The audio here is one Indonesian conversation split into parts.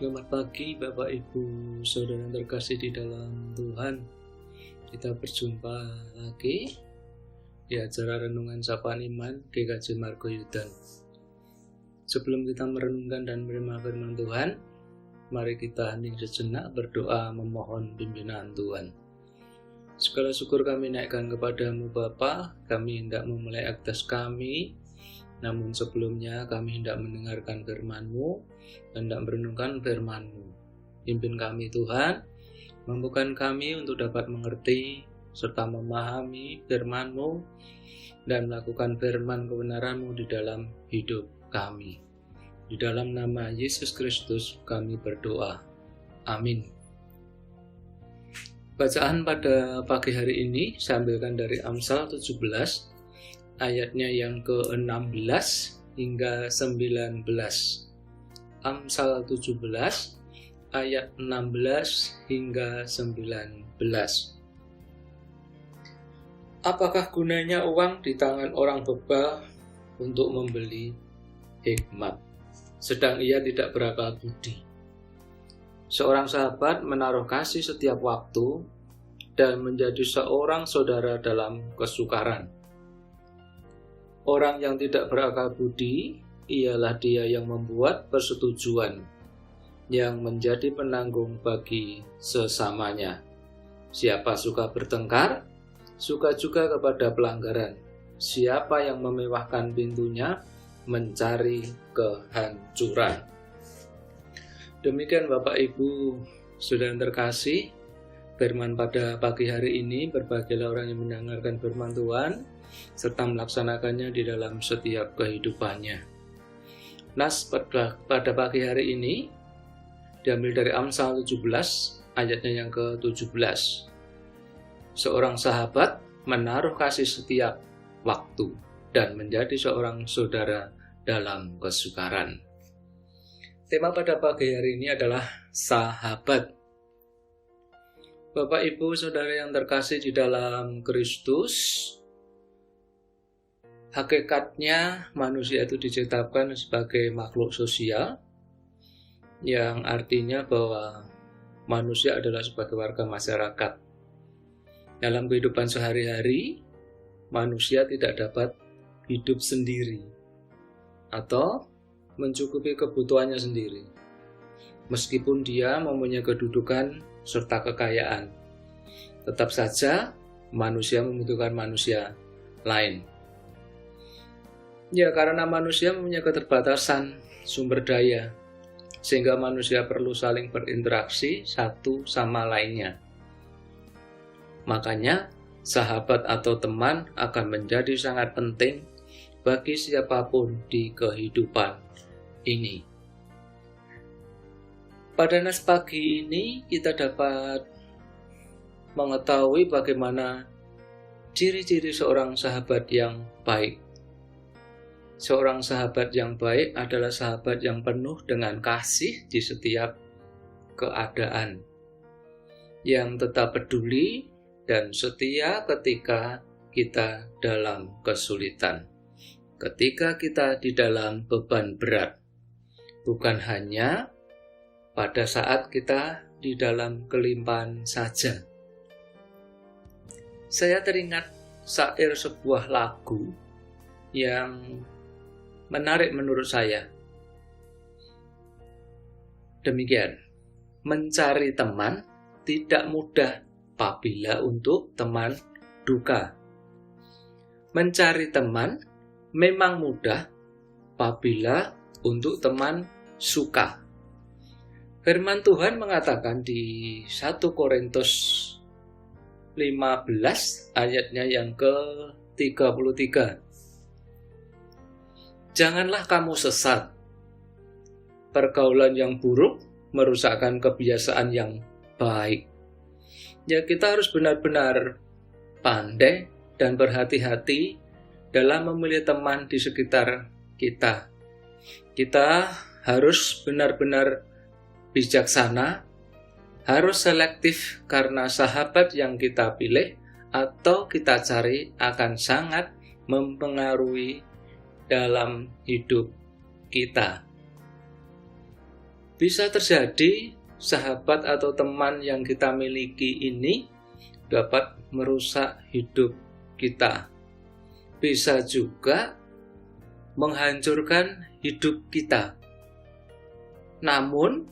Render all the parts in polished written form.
Selamat pagi Bapak Ibu Saudara yang terkasih di dalam Tuhan. Kita berjumpa lagi di acara Renungan Sapaan Iman GKJ Margoyudan. Sebelum kita merenungkan dan menerima firman Tuhan, mari kita hening sejenak berdoa memohon pimpinan Tuhan. Segala syukur kami naikkan kepadamu Bapa, kami hendak memulai aktivitas kami. Namun sebelumnya kami hendak mendengarkan firman-Mu, hendak merenungkan firman-Mu. Pimpin kami Tuhan, mampukan kami untuk dapat mengerti serta memahami firman-Mu dan melakukan firman kebenaran-Mu di dalam hidup kami. Di dalam nama Yesus Kristus kami berdoa. Amin. Bacaan pada pagi hari ini saya ambilkan dari Amsal 17 ayatnya yang ke-16 hingga 19. Amsal 17 ayat 16 hingga 19. Apakah gunanya uang di tangan orang bebal untuk membeli hikmat, sedang ia tidak berakal budi? Seorang sahabat menaruh kasih setiap waktu dan menjadi seorang saudara dalam kesukaran. Orang yang tidak berakal budi ialah dia yang membuat persetujuan, yang menjadi penanggung bagi sesamanya. Siapa suka bertengkar, suka juga kepada pelanggaran. Siapa yang memewahkan pintunya, mencari kehancuran. Demikian Bapak Ibu Saudara yang terkasih, firman pada pagi hari ini. Berbahagialah orang yang mendengarkan firman Tuhan serta melaksanakannya di dalam setiap kehidupannya. Nas pada pagi hari ini diambil dari Amsal 17 ayatnya yang ke-17. Seorang sahabat menaruh kasih setiap waktu dan menjadi seorang saudara dalam kesukaran. Tema pada pagi hari ini adalah sahabat. Bapak Ibu Saudara yang terkasih di dalam Kristus, hakikatnya manusia itu diciptakan sebagai makhluk sosial, yang artinya bahwa manusia adalah sebagai warga masyarakat. Dalam kehidupan sehari-hari, manusia tidak dapat hidup sendiri atau mencukupi kebutuhannya sendiri, meskipun dia mempunyai kedudukan serta kekayaan. Tetap saja manusia membutuhkan manusia lain. Ya, karena manusia mempunyai keterbatasan sumber daya, sehingga manusia perlu saling berinteraksi satu sama lainnya. Makanya, sahabat atau teman akan menjadi sangat penting bagi siapapun di kehidupan ini. Pada nas pagi ini, kita dapat mengetahui bagaimana ciri-ciri seorang sahabat yang baik. Seorang sahabat yang baik adalah sahabat yang penuh dengan kasih di setiap keadaan, yang tetap peduli dan setia ketika kita dalam kesulitan, ketika kita di dalam beban berat, bukan hanya pada saat kita di dalam kelimpahan saja. Saya teringat syair sebuah lagu yang menarik menurut saya. Demikian, mencari teman tidak mudah apabila untuk teman duka. Mencari teman memang mudah apabila untuk teman suka. Firman Tuhan mengatakan di 1 Korintus 15 ayatnya yang ke-33. Janganlah kamu sesat. Pergaulan yang buruk merusakkan kebiasaan yang baik. Ya, kita harus benar-benar pandai dan berhati-hati dalam memilih teman di sekitar kita. Kita harus benar-benar bijaksana, harus selektif karena sahabat yang kita pilih atau kita cari akan sangat mempengaruhi dalam hidup kita. Bisa terjadi sahabat atau teman yang kita miliki ini dapat merusak hidup kita. Bisa juga menghancurkan hidup kita. Namun,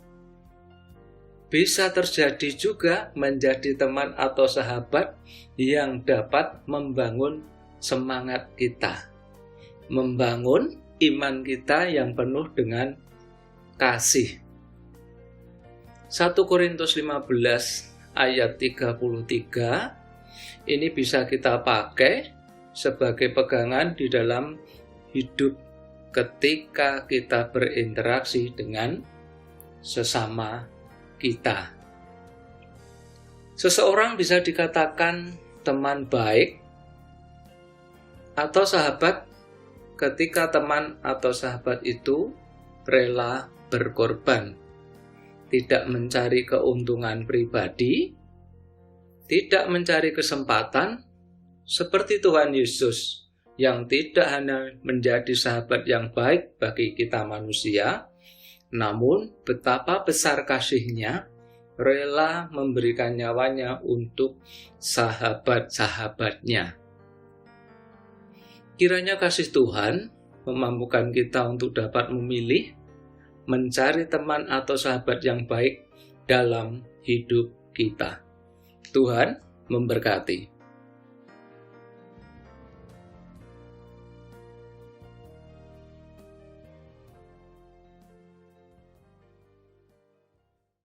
bisa terjadi juga menjadi teman atau sahabat yang dapat membangun semangat kita, membangun iman kita yang penuh dengan kasih. 1 Korintus 15 ayat 33 ini bisa kita pakai sebagai pegangan di dalam hidup ketika kita berinteraksi dengan sesama kita. Seseorang bisa dikatakan teman baik atau sahabat ketika teman atau sahabat itu rela berkorban, tidak mencari keuntungan pribadi, tidak mencari kesempatan, seperti Tuhan Yesus yang tidak hanya menjadi sahabat yang baik bagi kita manusia, namun betapa besar kasihnya, rela memberikan nyawanya untuk sahabat-sahabatnya. Kiranya kasih Tuhan memampukan kita untuk dapat memilih, mencari teman atau sahabat yang baik dalam hidup kita. Tuhan memberkati.